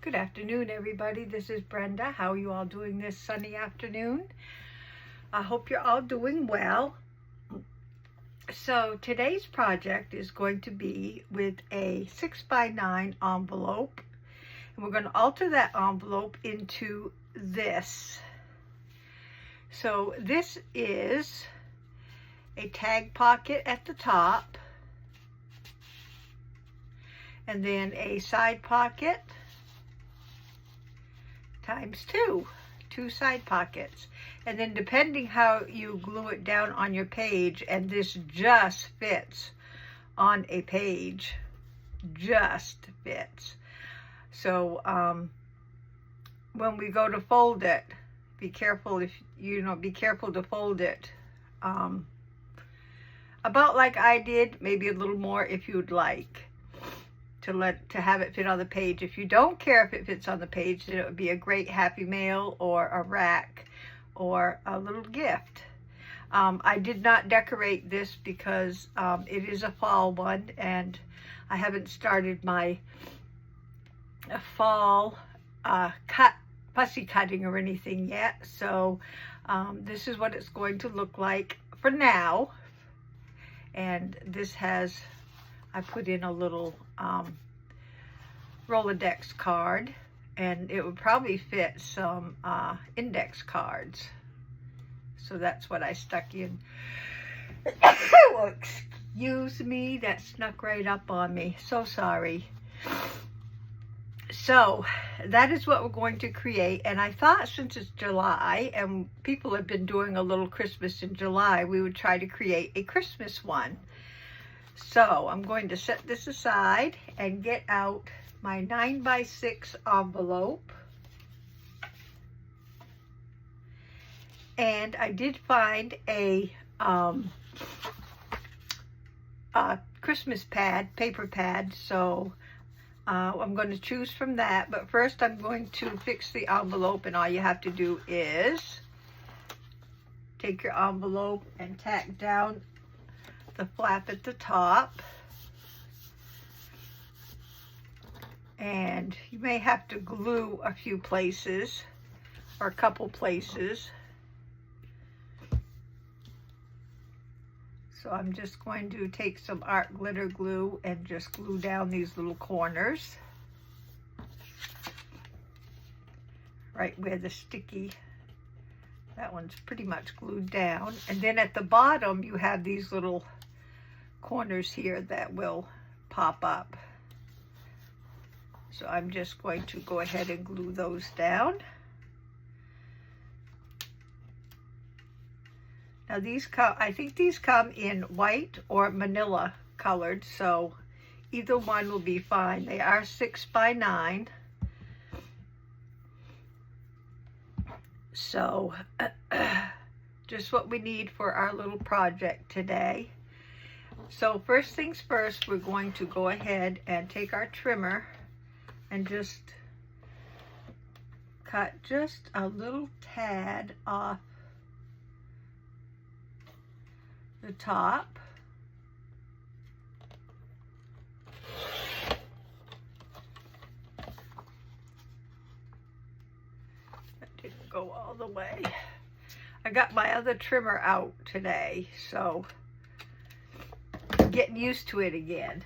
Good afternoon, everybody. This is Brenda. How are you all doing this sunny afternoon? I hope you're all doing well. So today's project is going to be with a 6x9 envelope. And we're going to alter that envelope into this. So this is a tag pocket at the top, and then a side pocket times two side pockets. And then depending how you glue it down on your page, and this just fits on a page, just fits. So when we go to fold it, be careful be careful to fold it about like I did, maybe a little more if you'd like to have it fit on the page. If you don't care if it fits on the page, then it would be a great happy mail or a rack or a little gift. I did not decorate this because it is a fall one, and I haven't started my fall fussy cutting or anything yet. So this is what it's going to look like for now. And this has, I put in a little Rolodex card, and it would probably fit some index cards. So that's what I stuck in. Well, excuse me, that snuck right up on me. So sorry. So that is what we're going to create. And I thought, since it's July and people have been doing a little Christmas in July, we would try to create a Christmas one. So I'm going to set this aside and get out my 9x6 envelope. And I did find a Christmas pad, paper pad, so I'm going to choose from that. But first I'm going to fix the envelope, and all you have to do is take your envelope and tack down the flap at the top. And you may have to glue a few places or a couple places. So I'm just going to take some art glitter glue and just glue down these little corners, right where the sticky, that one's pretty much glued down. And then at the bottom you have these little corners here that will pop up. So I'm just going to go ahead and glue those down. Now these come, I think these come in white or manila colored, so either one will be fine. They are 6x9. So just what we need for our little project today. So first things first, we're going to go ahead and take our trimmer and just cut just a little tad off the top. That didn't go all the way. I got my other trimmer out today, so I'm getting used to it again.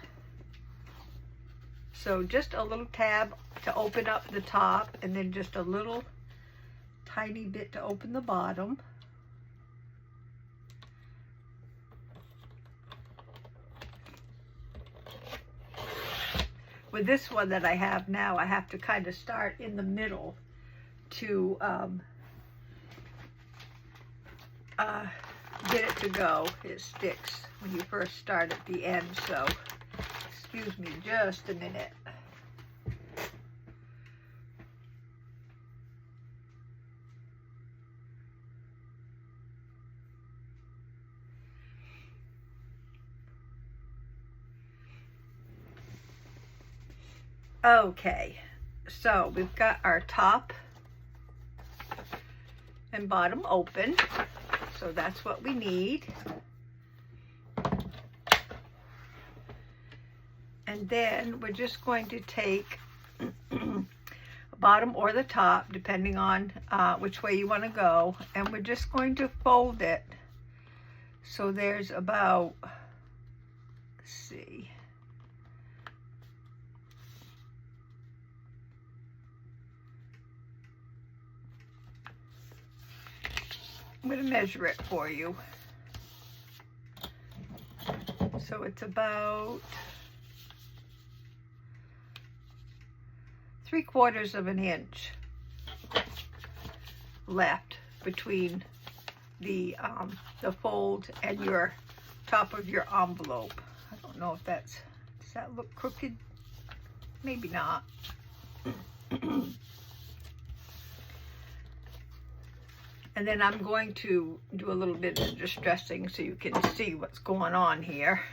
So just a little tab to open up the top, and then just a little tiny bit to open the bottom. With this one that I have now, I have to kind of start in the middle to get it to go. It sticks when you first start at the end, so excuse me just a minute. Okay, so we've got our top and bottom open, so that's what we need. And then we're just going to take bottom or the top, depending on which way you want to go. And we're just going to fold it. So there's about, let's see, I'm going to measure it for you. So it's about 3/4 of an inch left between the fold and your top of your envelope. I don't know if does that look crooked? Maybe not. And then I'm going to do a little bit of distressing so you can see what's going on here.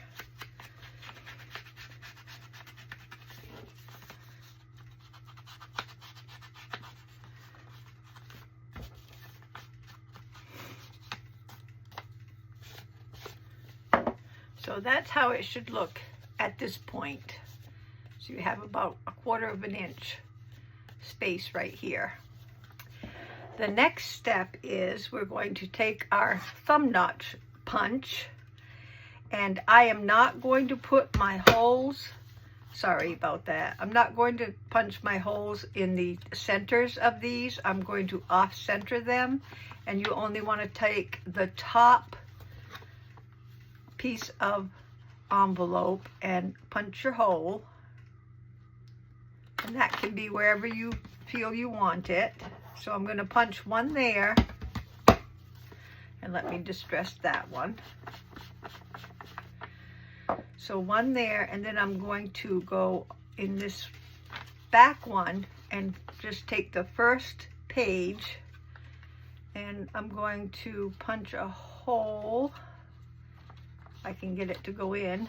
So that's how it should look at this point. So you have about 1/4 of an inch space right here. The next step is we're going to take our thumb notch punch, and I am not going to put my holes, sorry about that, I'm not going to punch my holes in the centers of these. I'm going to off-center them, and you only want to take the top piece of envelope and punch your hole, and that can be wherever you feel you want it. So I'm going to punch one there, and let me distress that one. So one there, and then I'm going to go in this back one and just take the first page, and I'm going to punch a hole. I can get it to go in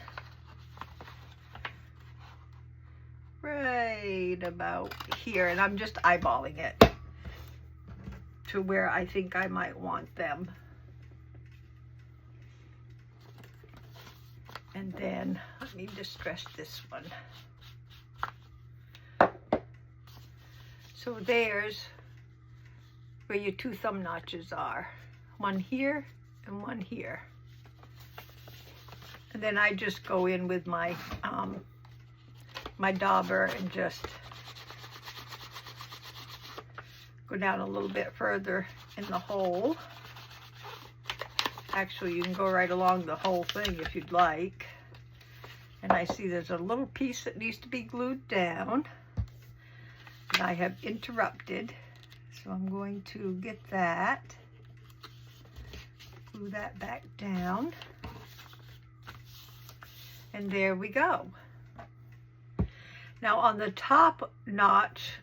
right about here, and I'm just eyeballing it to where I think I might want them. And then let me distress this one. So there's where your 2 thumb notches are. One here and one here. And then I just go in with my my dauber and just go down a little bit further in the hole. Actually, you can go right along the whole thing if you'd like. And I see there's a little piece that needs to be glued down, and I have interrupted. So I'm going to get that, glue that back down. And there we go. Now on the top notch,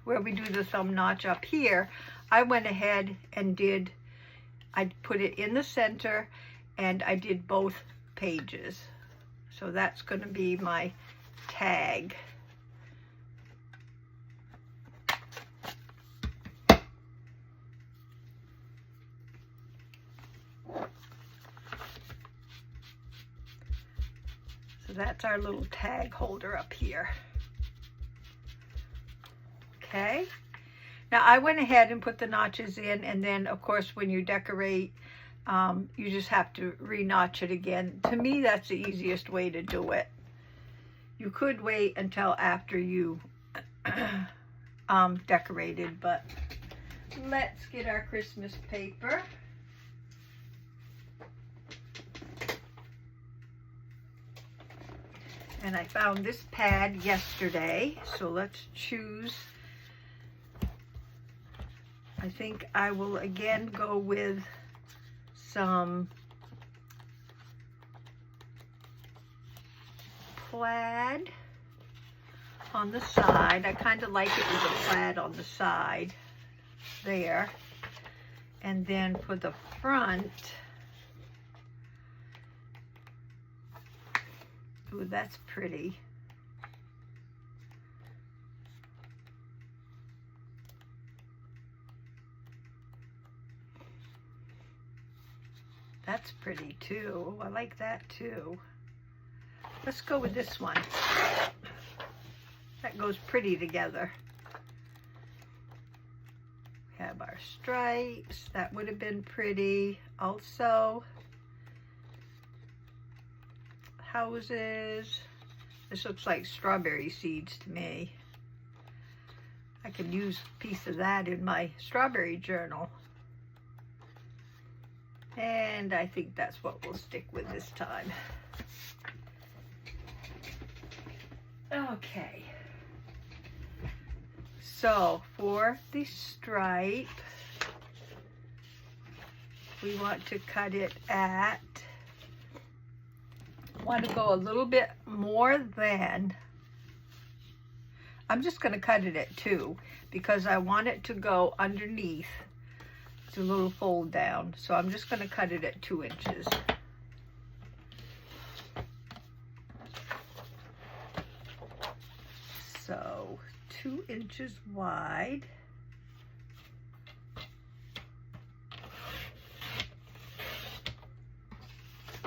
where we do the thumb notch up here, I went ahead and I put it in the center, and I did both pages. So that's going to be my tag. So that's our little tag holder up here. Okay. Now I went ahead and put the notches in, and then of course when you decorate, you just have to re-notch it again. To me, that's the easiest way to do it. You could wait until after you decorated, but let's get our Christmas paper. And I found this pad yesterday, so let's choose. I think I will again go with some plaid on the side. I kind of like it with the plaid on the side there. And then for the front, ooh, that's pretty. That's pretty too. I like that too. Let's go with this one. That goes pretty together. Have our stripes. That would have been pretty. Also, houses. This looks like strawberry seeds to me. I could use a piece of that in my strawberry journal. And I think that's what we'll stick with this time. Okay. So for the stripe, we want to cut it at, want to go a little bit more than, I'm just going to cut it at 2 because I want it to go underneath. It's a little fold down, so I'm just going to cut it at 2 inches. So 2 inches wide.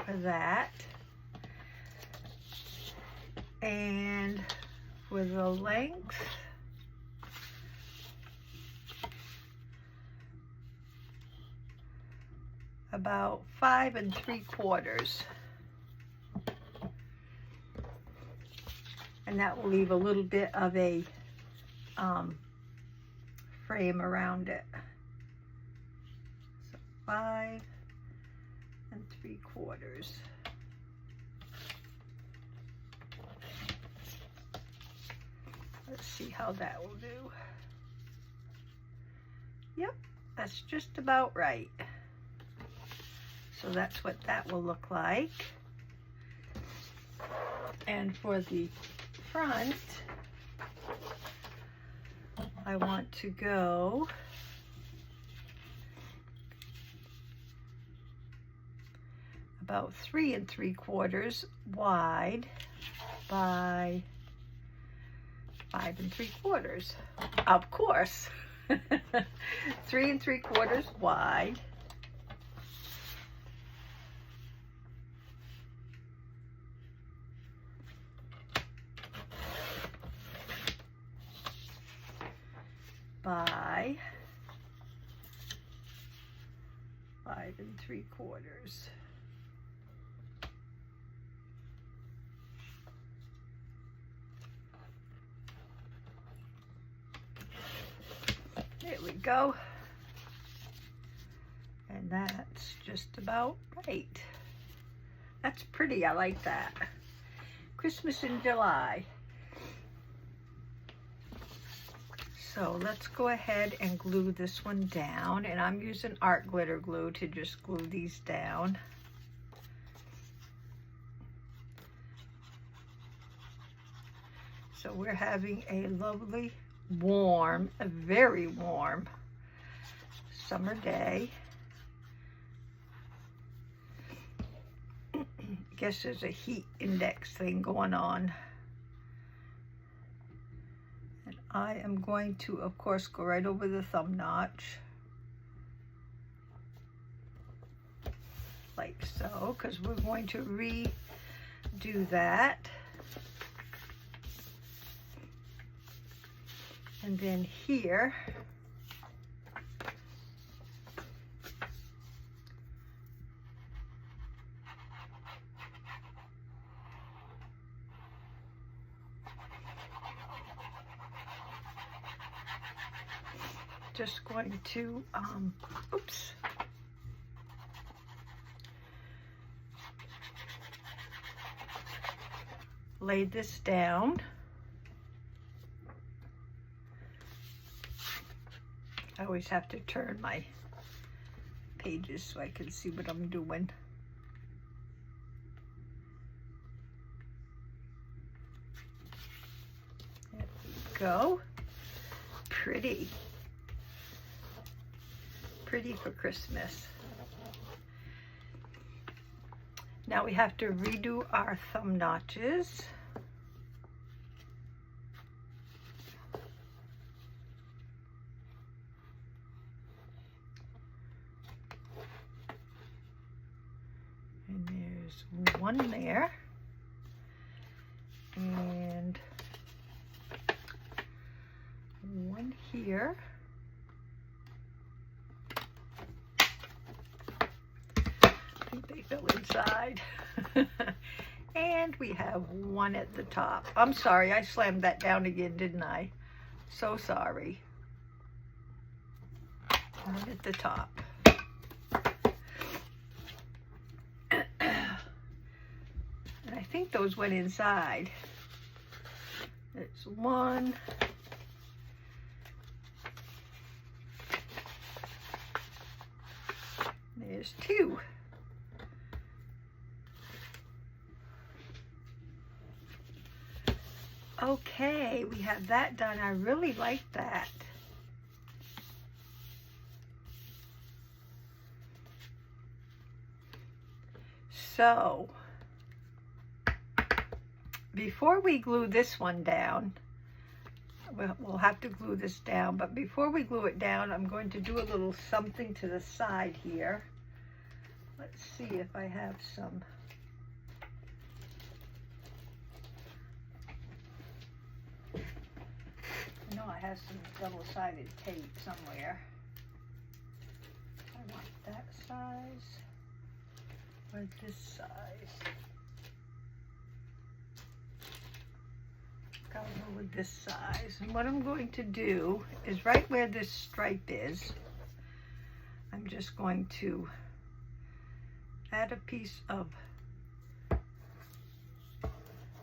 For that. And for the length, about 5 3/4. And that will leave a little bit of a frame around it. So 5 3/4. Let's see how that will do. Yep, that's just about right. So that's what that will look like. And for the front, I want to go about 3 3/4 wide by 5 3/4. Of course. 3 3/4 wide by 5 3/4. There we go. And that's just about right. That's pretty, I like that. Christmas in July. So let's go ahead and glue this one down, and I'm using art glitter glue to just glue these down. So we're having a lovely, warm, a very warm summer day. I guess there's a heat index thing going on. And I am going to, of course, go right over the thumb notch. Like so, because we're going to redo that. And then here, just going to, oops, lay this down. I always have to turn my pages so I can see what I'm doing. There we go. Pretty. Pretty for Christmas. Now we have to redo our thumb notches. And there's one there. And one here. they fell inside. And we have one at the top. I'm sorry, I slammed that down again, didn't I? So sorry. One at the top. And I think those went inside. It's one. There's two. Okay, we have that done. I really like that. So, before we glue this one down, we'll have to glue this down, but before we glue it down, I'm going to do a little something to the side here. Let's see if I have some. I know I have some double-sided tape somewhere. I want that size or this size. I'll go with this size. And what I'm going to do is right where this stripe is, I'm just going to add a piece of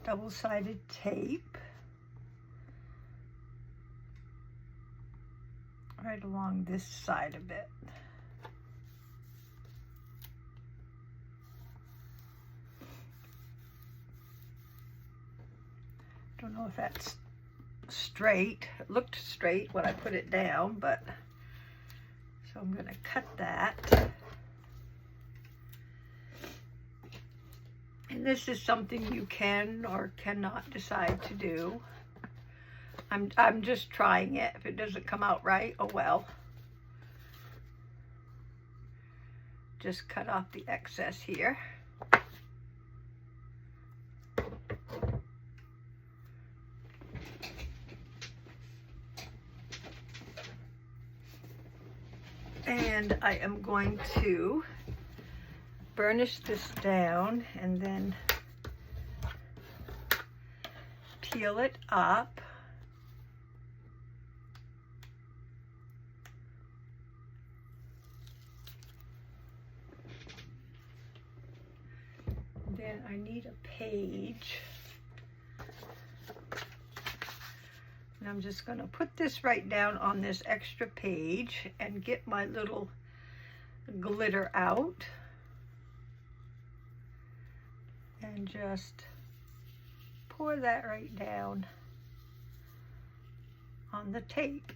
double-sided tape right along this side of it. Don't know if that's straight. It looked straight when I put it down, but so I'm going to cut that. And this is something you can or cannot decide to do. I'm just trying it. If it doesn't come out right, oh well. Just cut off the excess here. And I am going to burnish this down and then peel it up. Then I need a page. And I'm just going to put this right down on this extra page and get my little glitter out. And just pour that right down on the tape.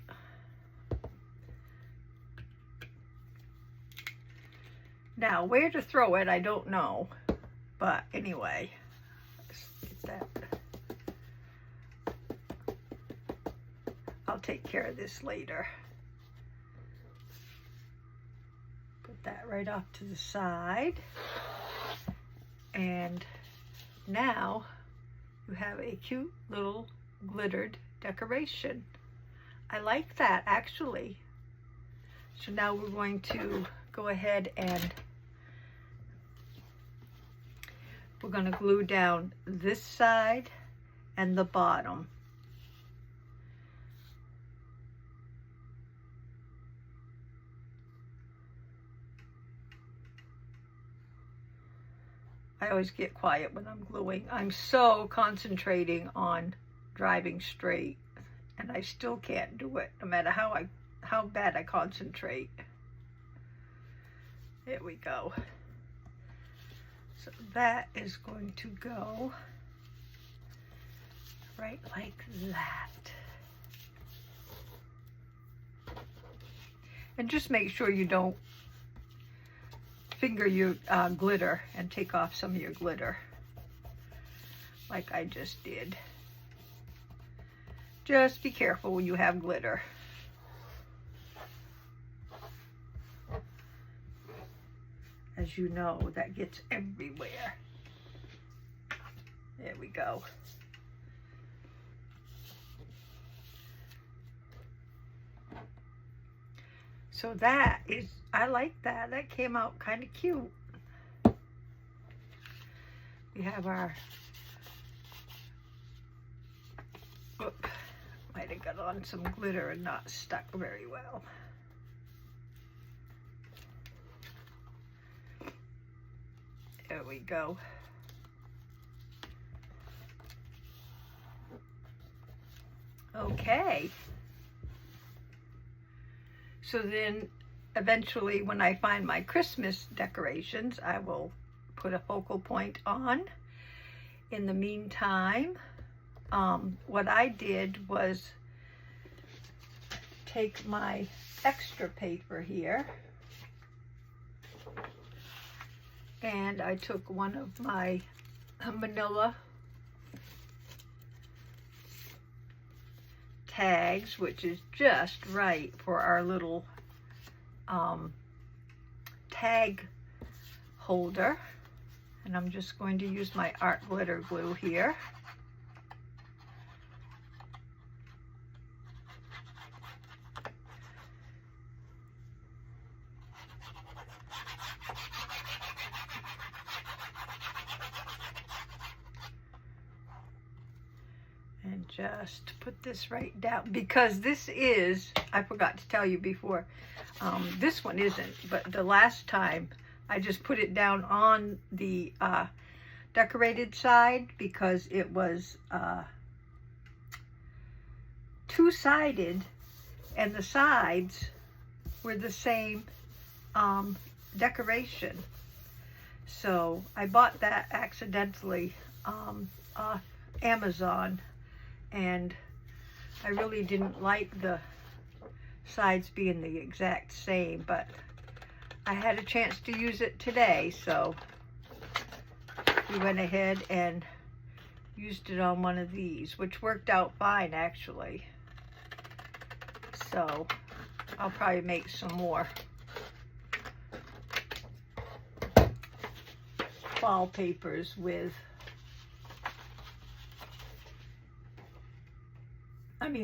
Now, where to throw it, I don't know. But anyway, let's get that. I'll take care of this later. Put that right off to the side. And now you have a cute little glittered decoration. I like that actually. So now we're going to go ahead and we're going to glue down this side and the bottom. I always get quiet when I'm gluing. I'm so concentrating on driving straight, and I still can't do it, no matter how bad I concentrate. There we go. So that is going to go right like that. And just make sure you don't finger your glitter and take off some of your glitter like I just did. Just be careful when you have glitter. As you know, that gets everywhere. There we go. So that is, I like that. That came out kind of cute. we have our, whoop, might have got on some glitter and not stuck very well. There we go. Okay. So then eventually when I find my Christmas decorations, I will put a focal point on. In the meantime, what I did was take my extra paper here and I took one of my manila tags, which is just right for our little tag holder, and I'm just going to use my art glitter glue here. And just put this right down, because this is, I forgot to tell you before, this one isn't, but the last time I just put it down on the decorated side because it was two-sided and the sides were the same decoration. So I bought that accidentally off Amazon, and I really didn't like the sides being the exact same, but I had a chance to use it today, so we went ahead and used it on one of these, which worked out fine actually. So I'll probably make some more fall papers with,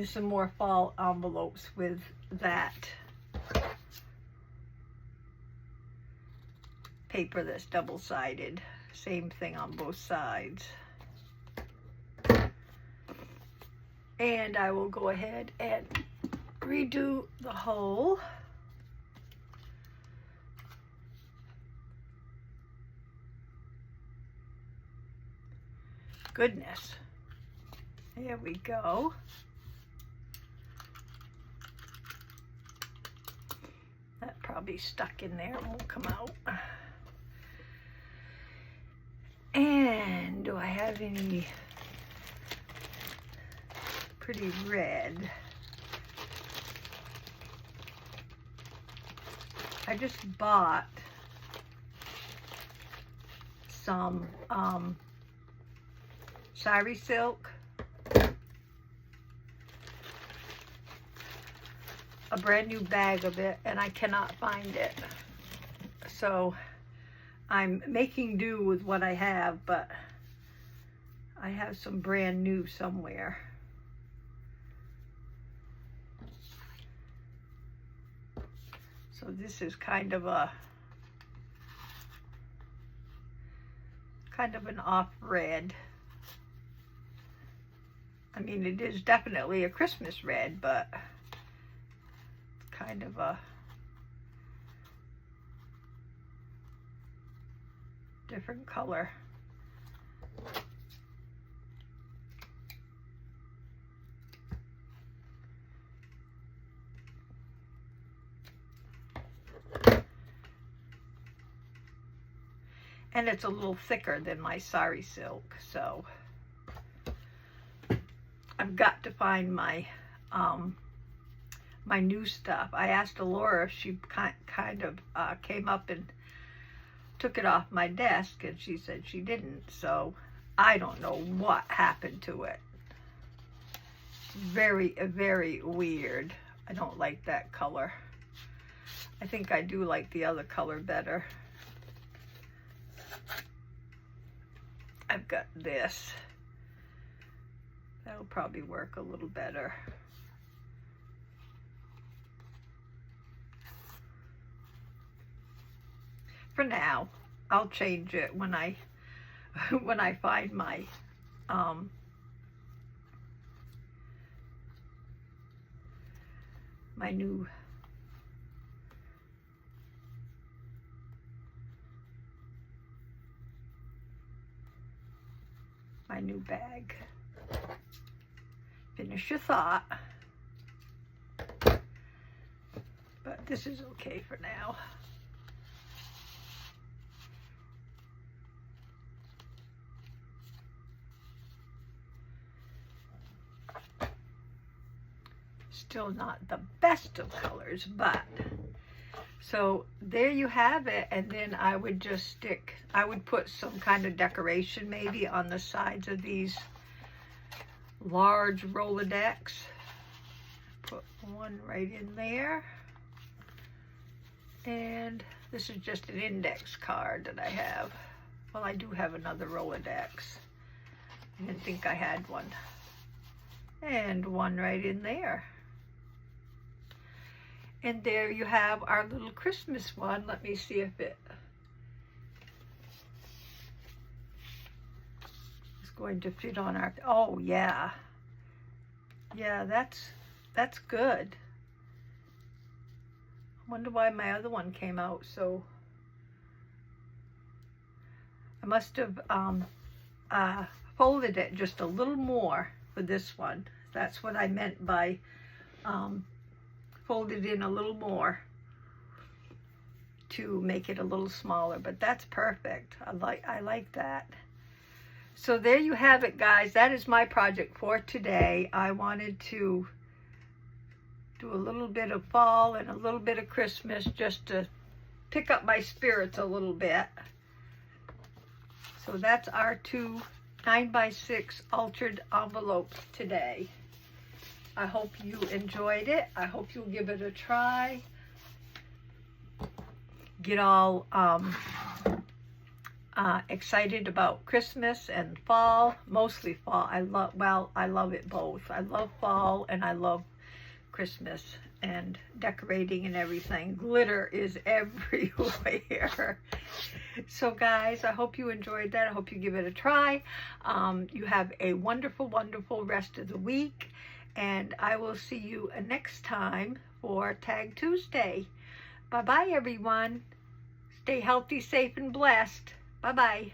some more fall envelopes with that paper that's double-sided. Same thing on both sides. And I will go ahead and redo the whole. Goodness. There we go. That probably stuck in there, it won't come out. And do I have any pretty red? I just bought some sari silk, a brand new bag of it, and I cannot find it. So I'm making do with what I have, but I have some brand new somewhere. So this is kind of an off red. It is definitely a Christmas red, but kind of a different color. And it's a little thicker than my sari silk, so I've got to find my my new stuff. I asked Laura if she kind of came up and took it off my desk, and she said she didn't, so I don't know what happened to it. Very, very weird. I don't like that color. I think I do like the other color better. I've got this. That'll probably work a little better. For now, I'll change it when I when I find my my new bag. Finish your thought. But this is okay for now. Still not the best of colors, but so there you have it. And then I would just I would put some kind of decoration maybe on the sides of these large Rolodex. Put one right in there. And this is just an index card that I have. Well, I do have another Rolodex. I didn't think I had one. And one right in there. And there you have our little Christmas one. Let me see if it is going to fit on our, oh yeah. Yeah, that's good. I wonder why my other one came out so. I must have folded it just a little more for this one. That's what I meant by folded in a little more to make it a little smaller, but that's perfect. I like that. So there you have it, guys. That is my project for today. I wanted to do a little bit of fall and a little bit of Christmas just to pick up my spirits a little bit. So that's our 2 9x6 altered envelopes today. I hope you enjoyed it. I hope you'll give it a try. Get all excited about Christmas and fall, mostly fall. I love it both. I love fall and I love Christmas and decorating and everything. Glitter is everywhere. So guys, I hope you enjoyed that. I hope you give it a try. You have a wonderful, wonderful rest of the week. And I will see you next time for Tag Tuesday. Bye-bye, everyone. Stay healthy, safe, and blessed. Bye-bye.